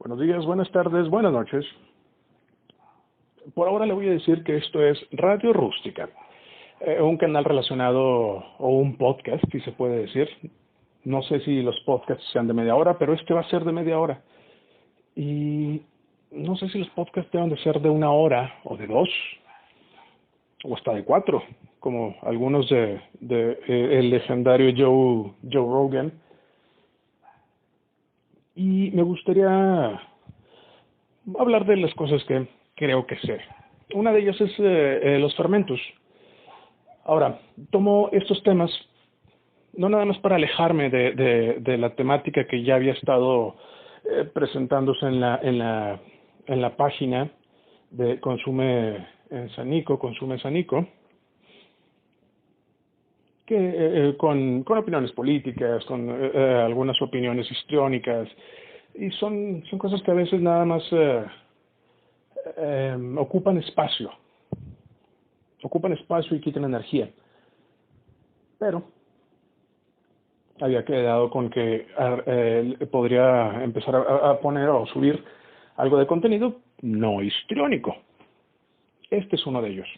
Buenos días, buenas tardes, buenas noches. Por ahora le voy a decir que esto es Radio Rústica, un canal relacionado o un podcast, si se puede decir. No sé si los podcasts sean de media hora, pero este va a ser de media hora. Y no sé si los podcasts deben de ser de una hora o de dos, o hasta de cuatro, como algunos de el legendario Joe Rogan. Y me gustaría hablar de las cosas que creo que sé. Una de ellas es los fermentos. Ahora, tomo estos temas no nada más para alejarme de la temática que ya había estado presentándose en la página de Consume Sanico, que con opiniones políticas, con algunas opiniones histriónicas, y son cosas que a veces nada más ocupan espacio y quitan energía. Pero había quedado con que podría empezar a poner o subir algo de contenido no histriónico. Este es uno de ellos.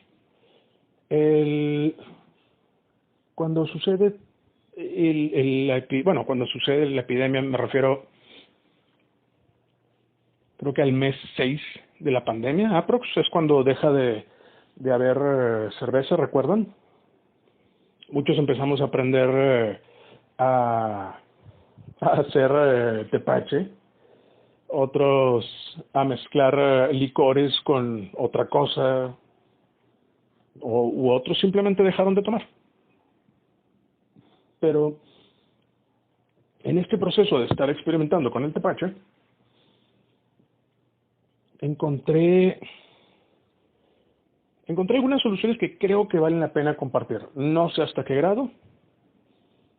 Cuando sucede cuando sucede la epidemia, me refiero, creo que al mes 6 de la pandemia, aprox, es cuando deja de haber cerveza, ¿recuerdan? Muchos empezamos a aprender a hacer tepache, otros a mezclar licores con otra cosa, u otros simplemente dejaron de tomar. Pero en este proceso de estar experimentando con el tepache, encontré algunas soluciones que creo que valen la pena compartir. No sé hasta qué grado,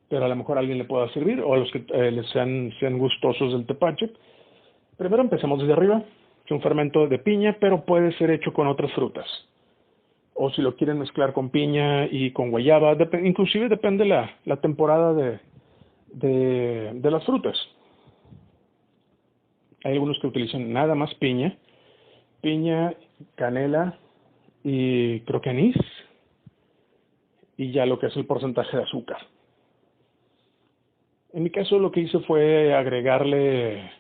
pero a lo mejor a alguien le pueda servir, o a los que les sean gustosos del tepache. Primero empecemos desde arriba. Es un fermento de piña, pero puede ser hecho con otras frutas. O si lo quieren mezclar con piña y con guayaba, inclusive depende la temporada de las frutas. Hay algunos que utilizan nada más piña, canela y creo que anís, y ya lo que es el porcentaje de azúcar. En mi caso lo que hice fue agregarle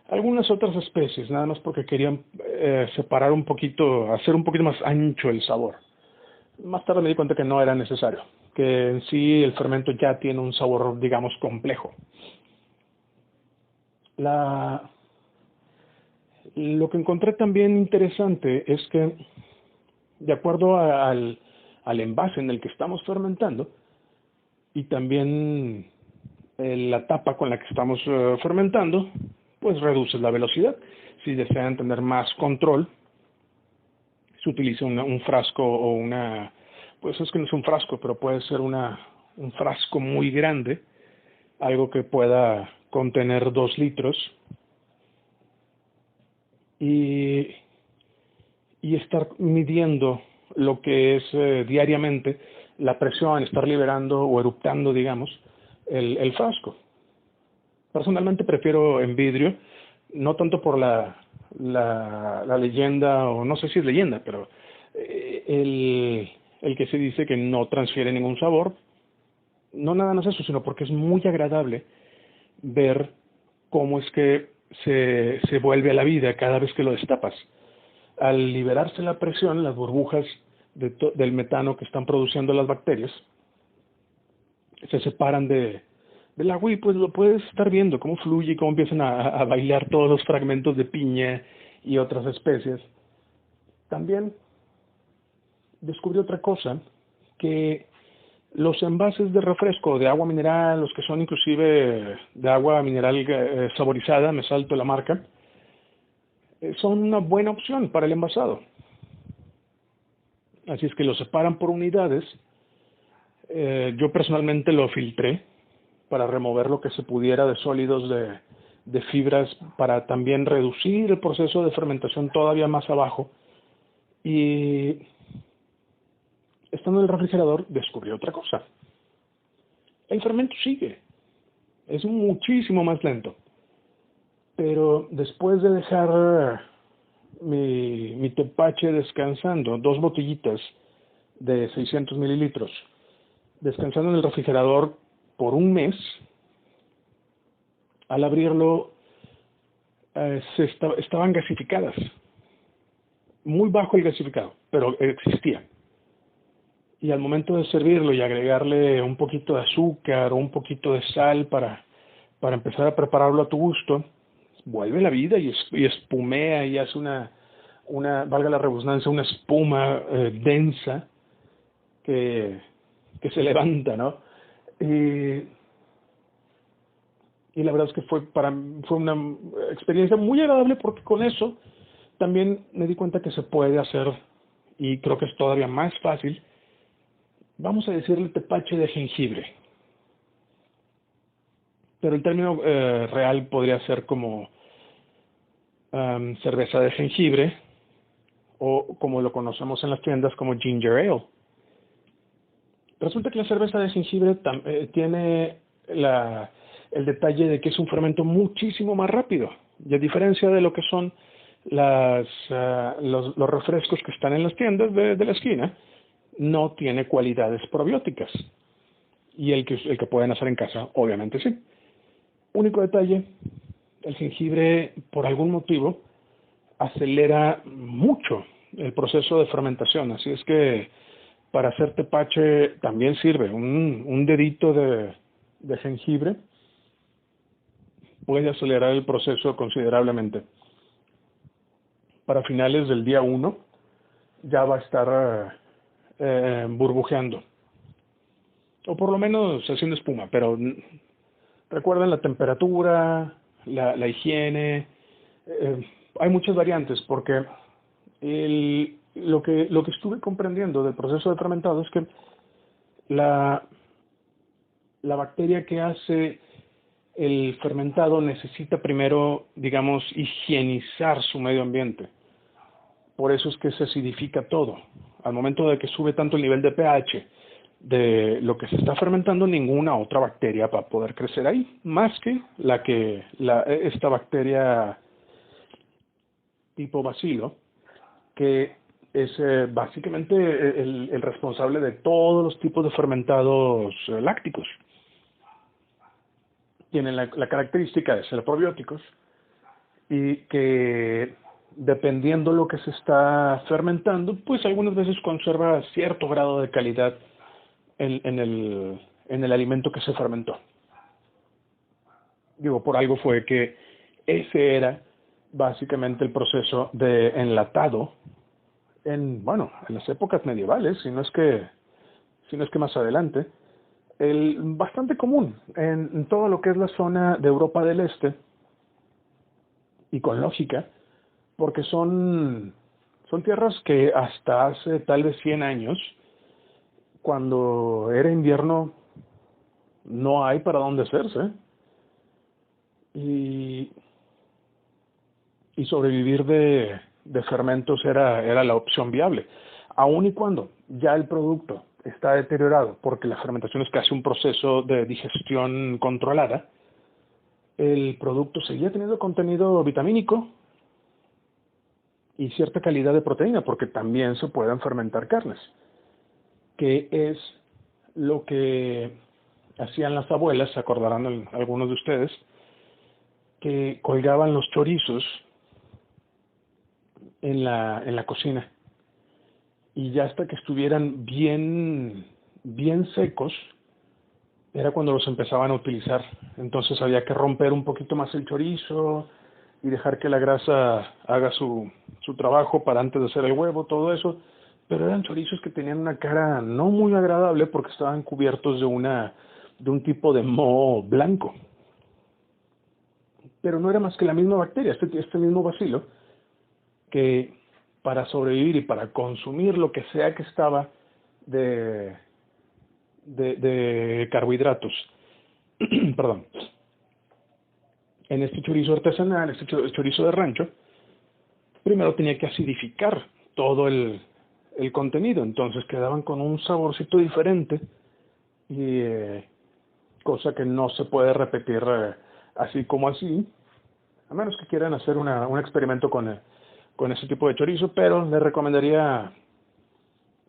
algunas otras especies, nada más porque querían separar un poquito, hacer un poquito más ancho el sabor. Más tarde me di cuenta que no era necesario, que en sí el fermento ya tiene un sabor, digamos, complejo. Lo que encontré también interesante es que, de acuerdo al envase en el que estamos fermentando, y también la tapa con la que estamos fermentando, pues reduces la velocidad. Si desean tener más control, se utiliza un frasco o pues es que no es un frasco, pero puede ser un frasco muy grande, algo que pueda contener 2 litros, y estar midiendo lo que es diariamente la presión, estar liberando o eructando, digamos, el frasco. Personalmente prefiero en vidrio, no tanto por la leyenda, o no sé si es leyenda, pero el que se dice que no transfiere ningún sabor. No nada más eso, sino porque es muy agradable ver cómo es que se vuelve a la vida cada vez que lo destapas. Al liberarse la presión, las burbujas del metano que están produciendo las bacterias se separan del agua, y pues lo puedes estar viendo cómo fluye y cómo empiezan a bailar todos los fragmentos de piña y otras especies. También descubrí otra cosa, que los envases de refresco, de agua mineral, los que son inclusive de agua mineral saborizada, me salto la marca, son una buena opción para el envasado. Así es que lo separan por unidades. Yo personalmente lo filtré para remover lo que se pudiera de sólidos, de fibras, para también reducir el proceso de fermentación todavía más abajo. Y estando en el refrigerador descubrí otra cosa. El fermento sigue. Es muchísimo más lento. Pero Pero después de dejar mi tepache descansando, 2 botellitas de 600 mililitros, descansando en el refrigerador por un mes, al abrirlo estaban gasificadas. Muy bajo el gasificado, pero existía. Y al momento de servirlo y agregarle un poquito de azúcar o un poquito de sal para empezar a prepararlo a tu gusto, vuelve la vida y espumea y hace valga la redundancia, una espuma densa que se levanta, ¿no? Y la verdad es que fue una experiencia muy agradable, porque con eso también me di cuenta que se puede hacer, y creo que es todavía más fácil, vamos a decirle tepache de jengibre. Pero el término real podría ser como cerveza de jengibre, o como lo conocemos en las tiendas como ginger ale. Resulta que la cerveza de jengibre tiene el detalle de que es un fermento muchísimo más rápido, y a diferencia de lo que son los refrescos que están en las tiendas de la esquina, no tiene cualidades probióticas, y el que pueden hacer en casa, obviamente sí. Único detalle, el jengibre, por algún motivo, acelera mucho el proceso de fermentación, así es que para hacer tepache también sirve un dedito de jengibre, puede acelerar el proceso considerablemente. Para finales del día 1 ya va a estar burbujeando, o por lo menos haciendo espuma, pero recuerden la temperatura, la higiene, hay muchas variantes, porque lo que estuve comprendiendo del proceso de fermentado es que la bacteria que hace el fermentado necesita primero, digamos, higienizar su medio ambiente. Por eso es que se acidifica todo. Al momento de que sube tanto el nivel de pH de lo que se está fermentando, ninguna otra bacteria va a poder crecer ahí, más que esta bacteria tipo bacilo, que es básicamente el responsable de todos los tipos de fermentados lácticos. Tienen la característica de ser probióticos, y que dependiendo lo que se está fermentando, pues algunas veces conserva cierto grado de calidad en el alimento que se fermentó. Digo, por algo fue que ese era básicamente el proceso de enlatado en las épocas medievales, si no es que más adelante, bastante común en todo lo que es la zona de Europa del Este, y con lógica, porque son tierras que hasta hace tal vez 100 años, cuando era invierno, no hay para dónde hacerse, y sobrevivir de fermentos era la opción viable, aun y cuando ya el producto está deteriorado, porque la fermentación es casi un proceso de digestión controlada. El producto seguía teniendo contenido vitamínico y cierta calidad de proteína, porque también se pueden fermentar carnes, que es lo que hacían las abuelas, se acordarán algunos de ustedes, que colgaban los chorizos en la cocina, y ya hasta que estuvieran bien secos era cuando los empezaban a utilizar. Entonces había que romper un poquito más el chorizo y dejar que la grasa haga su trabajo para antes de hacer el huevo, todo eso. Pero eran chorizos que tenían una cara no muy agradable, porque estaban cubiertos de un tipo de moho blanco. Pero no era más que la misma bacteria, este mismo bacilo, que para sobrevivir y para consumir lo que sea que estaba de carbohidratos, perdón, en este chorizo artesanal, este chorizo de rancho, primero tenía que acidificar todo el contenido, entonces quedaban con un saborcito diferente, y cosa que no se puede repetir así como así, a menos que quieran hacer un experimento con ese tipo de chorizo, pero les recomendaría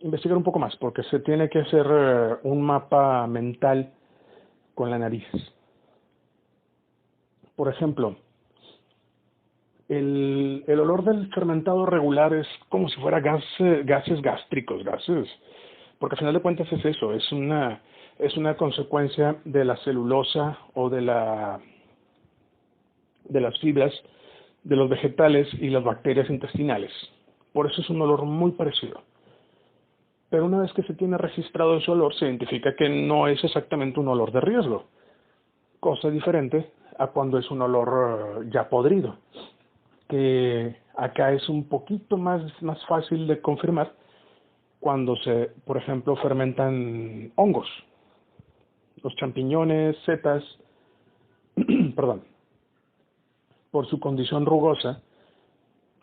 investigar un poco más, porque se tiene que hacer un mapa mental con la nariz. Por ejemplo, el olor del fermentado regular es como si fuera gases gástricos, porque al final de cuentas es eso, es una consecuencia de la celulosa o de las fibras de los vegetales y las bacterias intestinales. Por eso es un olor muy parecido. Pero una vez que se tiene registrado ese olor, se identifica que no es exactamente un olor de riesgo, cosa diferente a cuando es un olor ya podrido, que acá es un poquito más fácil de confirmar cuando se, por ejemplo, fermentan hongos, los champiñones, setas, perdón, por su condición rugosa,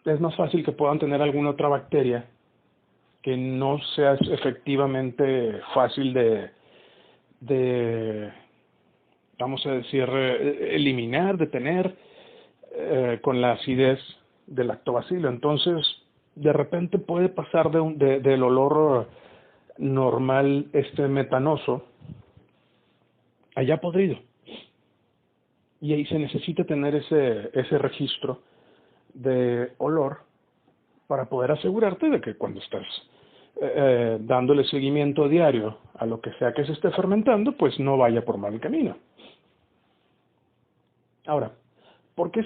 es más fácil que puedan tener alguna otra bacteria que no sea efectivamente fácil de vamos a decir, eliminar, detener con la acidez del lactobacilo. Entonces, de repente puede pasar del olor normal, metanoso, allá podrido. Y ahí se necesita tener ese registro de olor para poder asegurarte de que cuando estás dándole seguimiento diario a lo que sea que se esté fermentando, pues no vaya por mal camino. Ahora, ¿por qué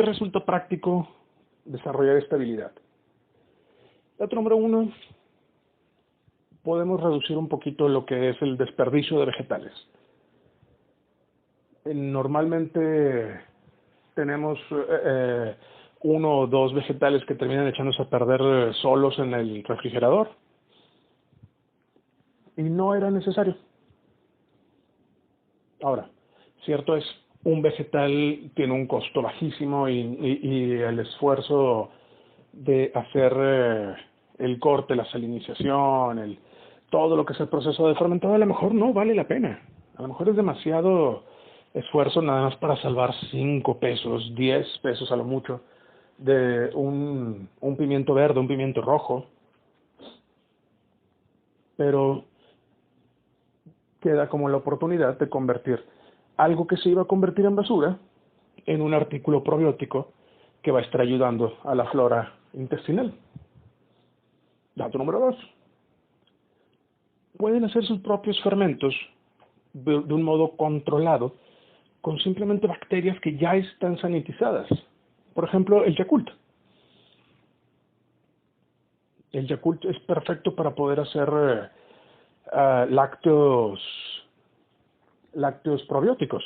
resulta práctico desarrollar esta habilidad? Dato número 1, podemos reducir un poquito lo que es el desperdicio de vegetales. Normalmente tenemos 1 o 2 vegetales que terminan echándose a perder solos en el refrigerador. Y no era necesario. Ahora, cierto es, un vegetal tiene un costo bajísimo y el esfuerzo de hacer el corte, la salinización, todo lo que es el proceso de fermentado, a lo mejor no vale la pena. A lo mejor es demasiado esfuerzo nada más para salvar 5 pesos, 10 pesos a lo mucho, de un pimiento verde, un pimiento rojo. Pero queda como la oportunidad de convertir algo que se iba a convertir en basura en un artículo probiótico que va a estar ayudando a la flora intestinal. Dato número 2. Pueden hacer sus propios fermentos de un modo controlado con simplemente bacterias que ya están sanitizadas. Por ejemplo, el Yakult. El Yakult es perfecto para poder hacer lácteos probióticos.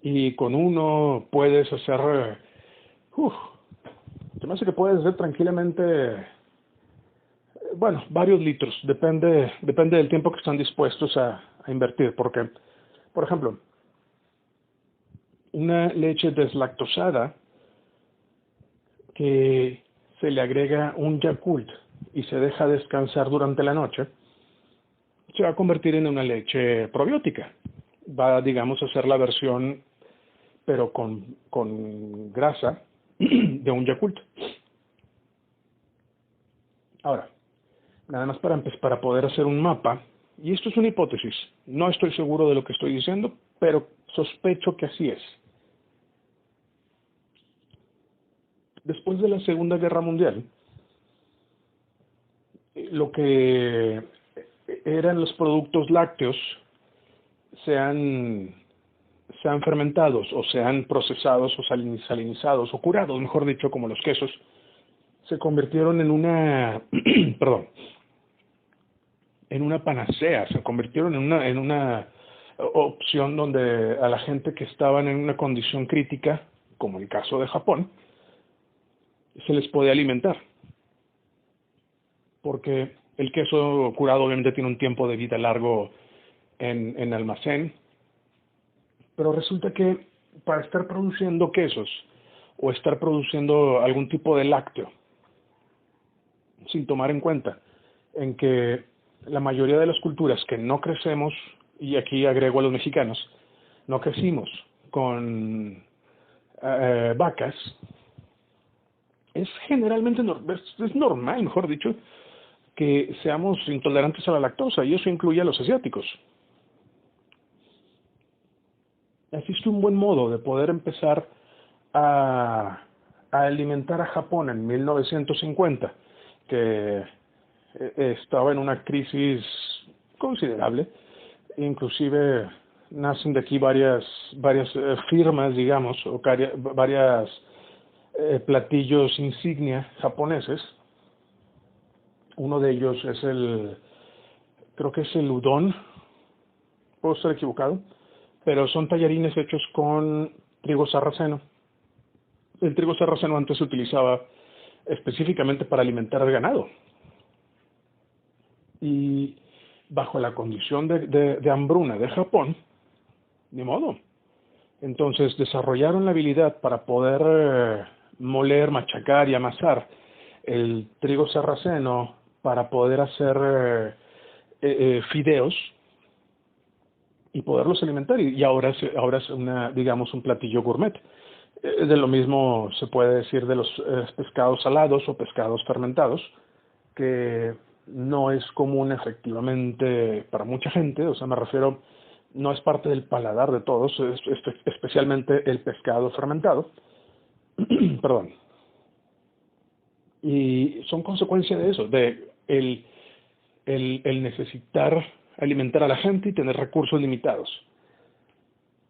Y con uno puedes hacer, se me hace que puedes hacer tranquilamente, varios litros, depende del tiempo que están dispuestos a invertir, porque, por ejemplo, una leche deslactosada que se le agrega un Yakult y se deja descansar durante la noche, se va a convertir en una leche probiótica. Va, digamos, a ser la versión, pero con grasa, de un Yakult. Ahora, nada más para poder hacer un mapa, y esto es una hipótesis, no estoy seguro de lo que estoy diciendo, pero sospecho que así es. Después de la Segunda Guerra Mundial, lo que eran los productos lácteos sean fermentados o sean procesados o salinizados o curados, mejor dicho, como los quesos, se convirtieron en una en una panacea, se convirtieron en una opción donde a la gente que estaban en una condición crítica, como el caso de Japón, se les podía alimentar. Porque el queso curado obviamente tiene un tiempo de vida largo en almacén, pero resulta que para estar produciendo quesos o estar produciendo algún tipo de lácteo, sin tomar en cuenta en que la mayoría de las culturas que no crecemos, y aquí agrego a los mexicanos, no crecimos con vacas, es generalmente es normal, mejor dicho, que seamos intolerantes a la lactosa, y eso incluye a los asiáticos. Así es que un buen modo de poder empezar a, a alimentar a Japón en 1950, que estaba en una crisis considerable, inclusive nacen de aquí varias firmas, digamos, o varias platillos insignia japoneses. Uno de ellos es creo que es el udon, puedo estar equivocado, pero son tallarines hechos con trigo sarraceno. El trigo sarraceno antes se utilizaba específicamente para alimentar al ganado. Y bajo la condición de hambruna de Japón, ni modo. Entonces desarrollaron la habilidad para poder moler, machacar y amasar el trigo sarraceno para poder hacer fideos y poderlos alimentar. Y ahora es digamos, un platillo gourmet. De lo mismo se puede decir de los pescados salados o pescados fermentados, que no es común efectivamente para mucha gente, o sea, me refiero, no es parte del paladar de todos, especialmente el pescado fermentado. Perdón. Y son consecuencia de eso, de el necesitar alimentar a la gente y tener recursos limitados.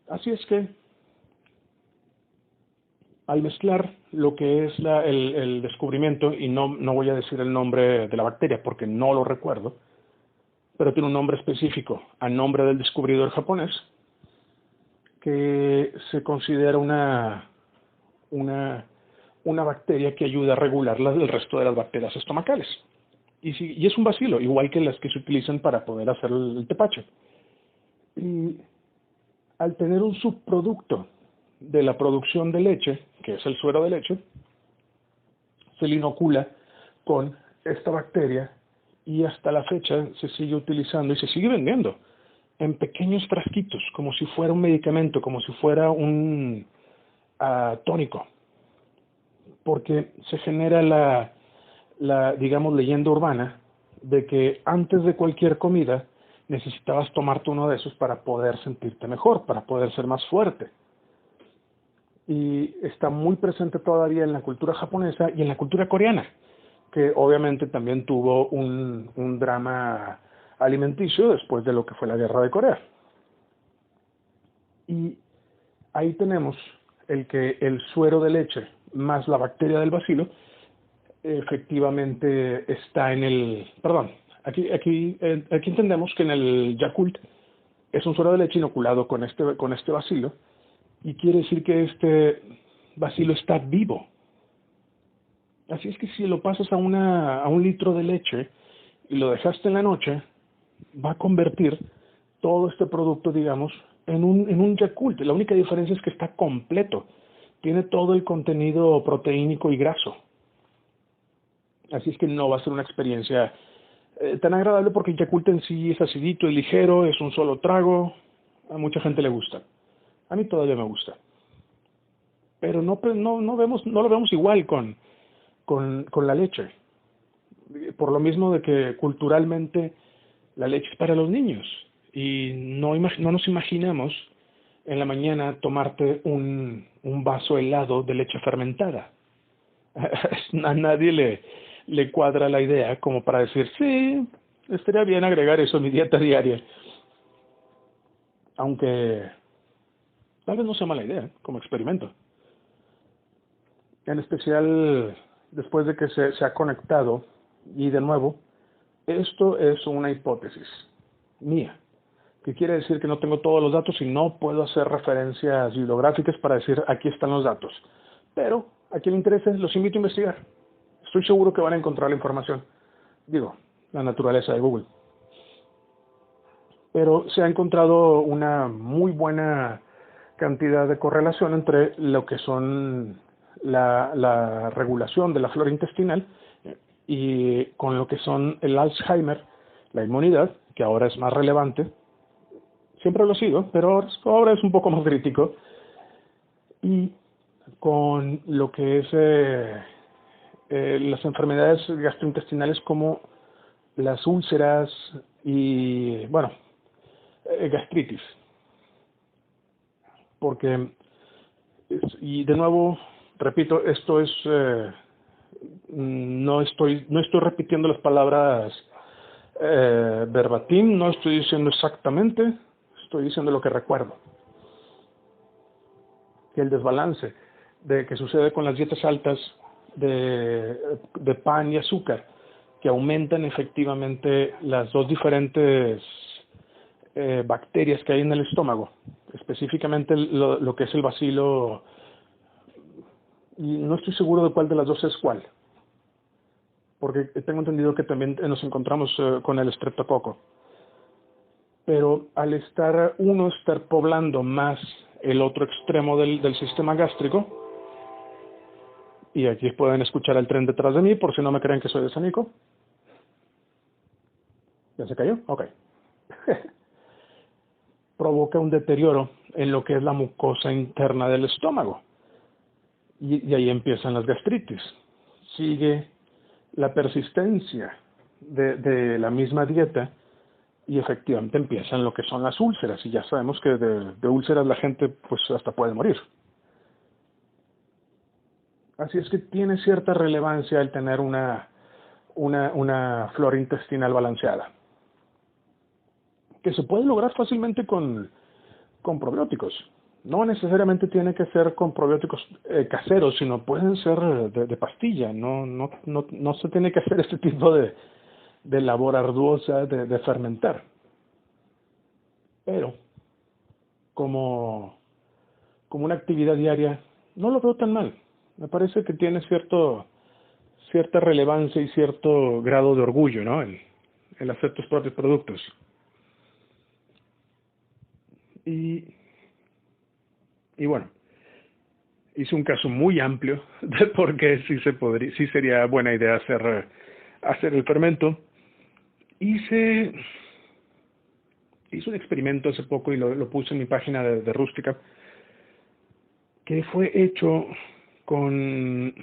Así es que, al mezclar lo que es el descubrimiento, y no voy a decir el nombre de la bacteria porque no lo recuerdo, pero tiene un nombre específico, a nombre del descubridor japonés, que se considera una bacteria que ayuda a regular el resto de las bacterias estomacales. Y es un bacilo, igual que las que se utilizan para poder hacer el tepache. Y al tener un subproducto de la producción de leche, que es el suero de leche, se le inocula con esta bacteria y hasta la fecha se sigue utilizando y se sigue vendiendo en pequeños frasquitos, como si fuera un medicamento, como si fuera un tónico, porque se genera digamos, leyenda urbana de que antes de cualquier comida necesitabas tomarte uno de esos para poder sentirte mejor, para poder ser más fuerte. Y está muy presente todavía en la cultura japonesa y en la cultura coreana, que obviamente también tuvo un drama alimenticio después de lo que fue la guerra de Corea. Y ahí tenemos que el suero de leche más la bacteria del bacilo efectivamente está aquí entendemos que en el Yakult es un suero de leche inoculado con este bacilo, y quiere decir que este bacilo está vivo. Así es que si lo pasas a un litro de leche y lo dejaste en la noche, va a convertir todo este producto, digamos, en un Yakult. La única diferencia es que está completo. Tiene todo el contenido proteínico y graso. Así es que no va a ser una experiencia tan agradable, porque el Yakult en sí es acidito y ligero, es un solo trago. A mucha gente le gusta. A mí todavía me gusta. Pero no lo vemos igual con la leche. Por lo mismo de que culturalmente la leche es para los niños. Y no nos imaginamos en la mañana tomarte un vaso helado de leche fermentada. A nadie le cuadra la idea como para decir, sí, estaría bien agregar eso a mi dieta diaria. Aunque tal vez no sea mala idea, como experimento. En especial después de que se ha conectado, y de nuevo, esto es una hipótesis mía, que quiere decir que no tengo todos los datos y no puedo hacer referencias bibliográficas para decir aquí están los datos. Pero a quien le interese, los invito a investigar. Estoy seguro que van a encontrar la información. Digo, la naturaleza de Google. Pero se ha encontrado una muy buena cantidad de correlación entre lo que son la regulación de la flora intestinal y con lo que son el Alzheimer, la inmunidad, que ahora es más relevante. Siempre lo ha sido, pero ahora es un poco más crítico. Y con lo que es las enfermedades gastrointestinales como las úlceras y, bueno, gastritis. Porque, y de nuevo, repito, esto es, no estoy repitiendo las palabras verbatim, no estoy diciendo exactamente, estoy diciendo lo que recuerdo. Que el desbalance que sucede con las dietas altas de pan y azúcar, que aumentan efectivamente las dos diferentes bacterias que hay en el estómago, específicamente lo que es el bacilo, y no estoy seguro de cuál de las dos es cuál, porque tengo entendido que también nos encontramos con el estreptococo. Pero al estar poblando más el otro extremo del sistema gástrico, y aquí pueden escuchar el tren detrás de mí por si no me creen que soy de Sanico. ¿Ya se cayó? Ok. Provoca un deterioro en lo que es la mucosa interna del estómago. Y ahí empiezan las gastritis. Sigue la persistencia de la misma dieta y efectivamente empiezan lo que son las úlceras. Y ya sabemos que de úlceras la gente pues hasta puede morir. Así es que tiene cierta relevancia el tener una flora intestinal balanceada, que se puede lograr fácilmente con probióticos. No necesariamente tiene que ser con probióticos caseros, sino pueden ser de pastilla. No se tiene que hacer este tipo de labor arduosa de fermentar. Pero como una actividad diaria, no lo veo tan mal. Me parece que tiene cierta relevancia y cierto grado de orgullo, ¿no? El hacer tus propios productos. Y bueno, hice un caso muy amplio de por qué sí sería buena idea hacer el fermento. Hice un experimento hace poco y lo puse en mi página de Rústica, que fue hecho con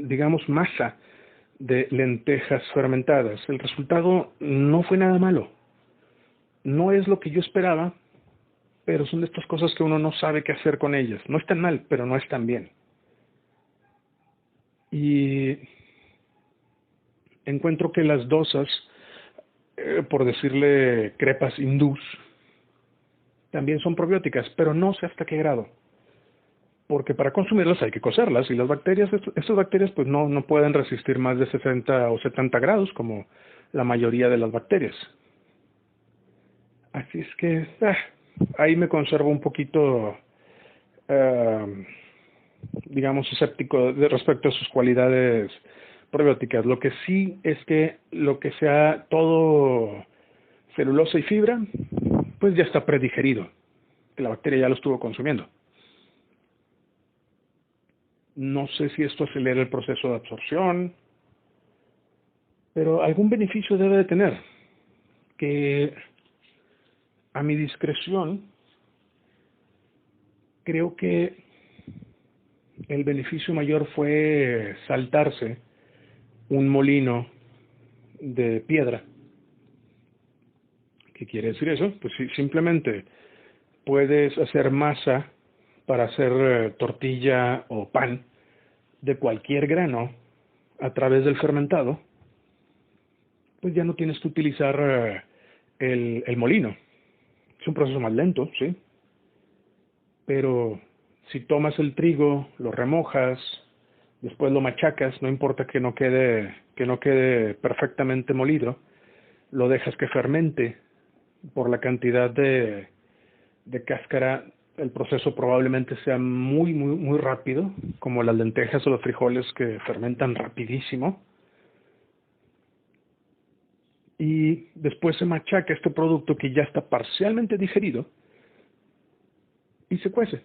digamos, masa de lentejas fermentadas. El resultado no fue nada malo. No es lo que yo esperaba, pero son de estas cosas que uno no sabe qué hacer con ellas. No están mal, pero no están bien. Y encuentro que las dosas, por decirle crepas hindús, también son probióticas, pero no sé hasta qué grado. Porque para consumirlas hay que cocerlas y las bacterias, estas bacterias pues no pueden resistir más de 60 o 70 grados como la mayoría de las bacterias. Así es que ahí me conservo un poquito, digamos, escéptico respecto a sus cualidades probióticas. Lo que sí es que lo que sea todo celulosa y fibra, pues ya está predigerido, que la bacteria ya lo estuvo consumiendo. No sé si esto acelera el proceso de absorción, pero algún beneficio debe de tener, que a mi discreción creo que el beneficio mayor fue saltarse un molino de piedra. ¿Qué quiere decir eso? Pues si simplemente puedes hacer masa para hacer tortilla o pan de cualquier grano a través del fermentado, pues ya no tienes que utilizar el molino. Es un proceso más lento, sí. Pero si tomas el trigo, lo remojas, después lo machacas, no importa que no quede perfectamente molido, lo dejas que fermente por la cantidad de cáscara, el proceso probablemente sea muy, muy, muy rápido, como las lentejas o los frijoles que fermentan rapidísimo. Y después se machaca este producto que ya está parcialmente digerido y se cuece.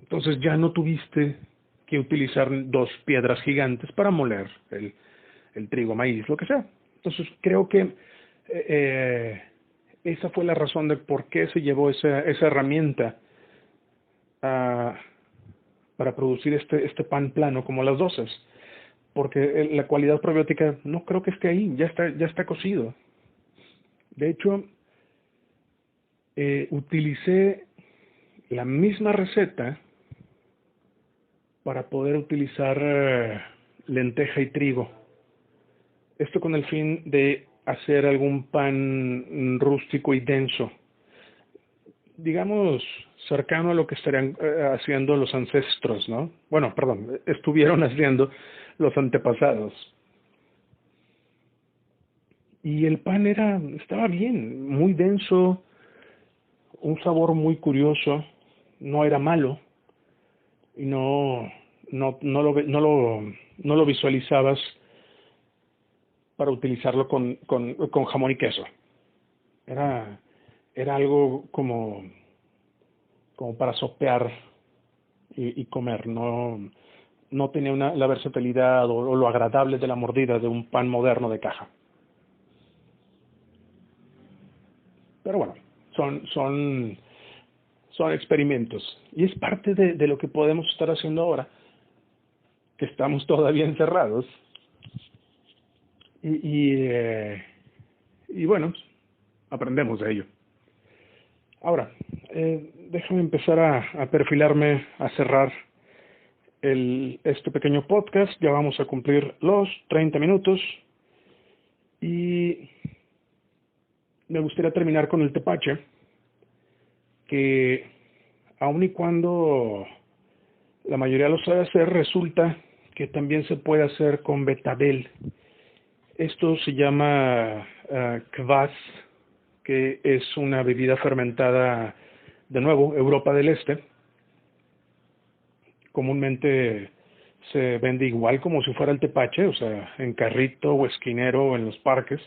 Entonces ya no tuviste que utilizar dos piedras gigantes para moler el trigo, maíz, lo que sea. Entonces creo que esa fue la razón de por qué se llevó esa herramienta para producir este pan plano como las doces, porque la cualidad probiótica no creo que esté ahí, ya está cocido. De hecho, utilicé la misma receta para poder utilizar lenteja y trigo. Esto con el fin de hacer algún pan rústico y denso, digamos, cercano a lo que estarían haciendo los ancestros, ¿no? Bueno, perdón, estuvieron haciendo los antepasados. Y el pan estaba bien, muy denso, un sabor muy curioso, no era malo, y no lo visualizabas para utilizarlo con jamón y queso. Era algo como para sopear y comer, no tenía la versatilidad o lo agradable de la mordida de un pan moderno de caja. Pero bueno, son experimentos, y es parte de lo que podemos estar haciendo ahora, que estamos todavía encerrados, y bueno, aprendemos de ello. Ahora, déjame empezar a perfilarme, a cerrar este pequeño podcast. Ya vamos a cumplir los 30 minutos, y me gustaría terminar con el tepache, que aun y cuando la mayoría lo sabe hacer, resulta que también se puede hacer con betabel. Esto se llama kvass, que es una bebida fermentada, de nuevo, Europa del Este. Comúnmente se vende igual como si fuera el tepache, o sea, en carrito o esquinero o en los parques,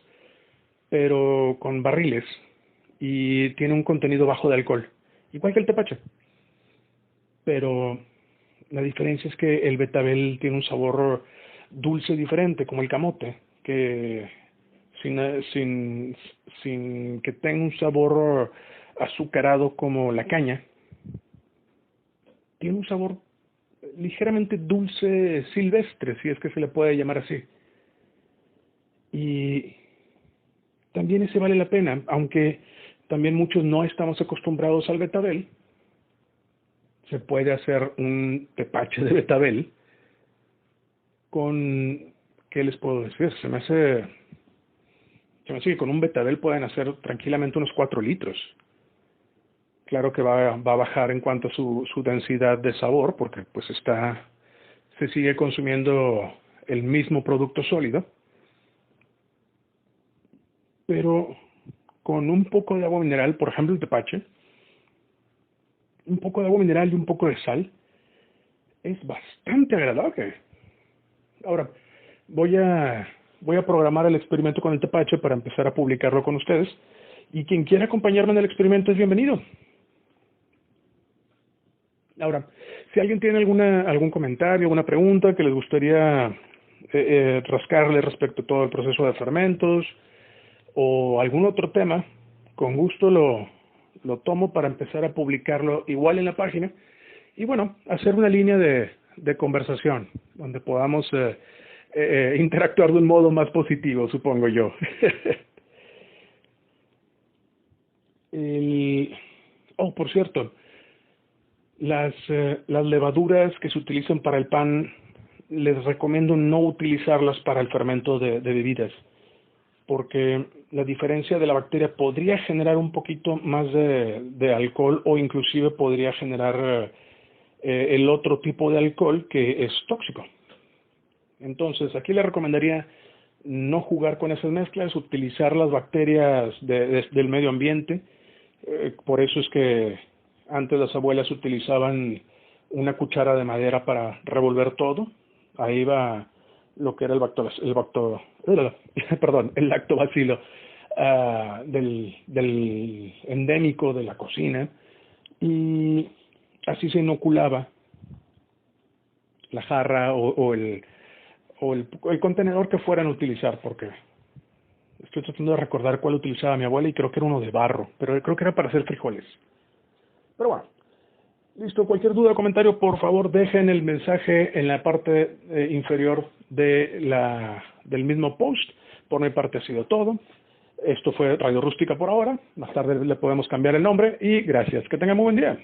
pero con barriles, y tiene un contenido bajo de alcohol, igual que el tepache. Pero la diferencia es que el betabel tiene un sabor dulce diferente, como el camote, que sin que tenga un sabor azucarado como la caña, tiene un sabor ligeramente dulce silvestre, si es que se le puede llamar así. Y también ese vale la pena, aunque también muchos no estamos acostumbrados al betabel. Se puede hacer un tepache de betabel con, ¿qué les puedo decir? Se me hace que con un betabel pueden hacer tranquilamente unos 4 litros. Claro que va a bajar en cuanto a su densidad de sabor, porque pues se sigue consumiendo el mismo producto sólido, pero con un poco de agua mineral, por ejemplo el tepache, un poco de agua mineral y un poco de sal, es bastante agradable. Ahora, voy a programar el experimento con el tepache para empezar a publicarlo con ustedes, y quien quiera acompañarme en el experimento es bienvenido. Ahora, si alguien tiene algún comentario, alguna pregunta que les gustaría rascarle respecto a todo el proceso de fermentos o algún otro tema, con gusto lo tomo para empezar a publicarlo igual en la página, y bueno, hacer una línea de conversación donde podamos interactuar de un modo más positivo, supongo yo. Por cierto, las levaduras que se utilizan para el pan, les recomiendo no utilizarlas para el fermento de bebidas, porque la diferencia de la bacteria podría generar un poquito más de alcohol, o inclusive podría generar el otro tipo de alcohol que es tóxico. Entonces, aquí le recomendaría no jugar con esas mezclas, utilizar las bacterias del medio ambiente. Por eso es que antes las abuelas utilizaban una cuchara de madera para revolver todo. Ahí va lo que era el lactobacilo del endémico de la cocina, y así se inoculaba la jarra o el contenedor que fueran a utilizar, porque estoy tratando de recordar cuál utilizaba mi abuela y creo que era uno de barro, pero creo que era para hacer frijoles. Pero bueno, Listo, cualquier duda o comentario, por favor, dejen el mensaje en la parte inferior del mismo post. Por mi parte ha sido todo. Esto fue Radio Rústica por ahora. Más tarde le podemos cambiar el nombre y gracias. Que tengan muy buen día.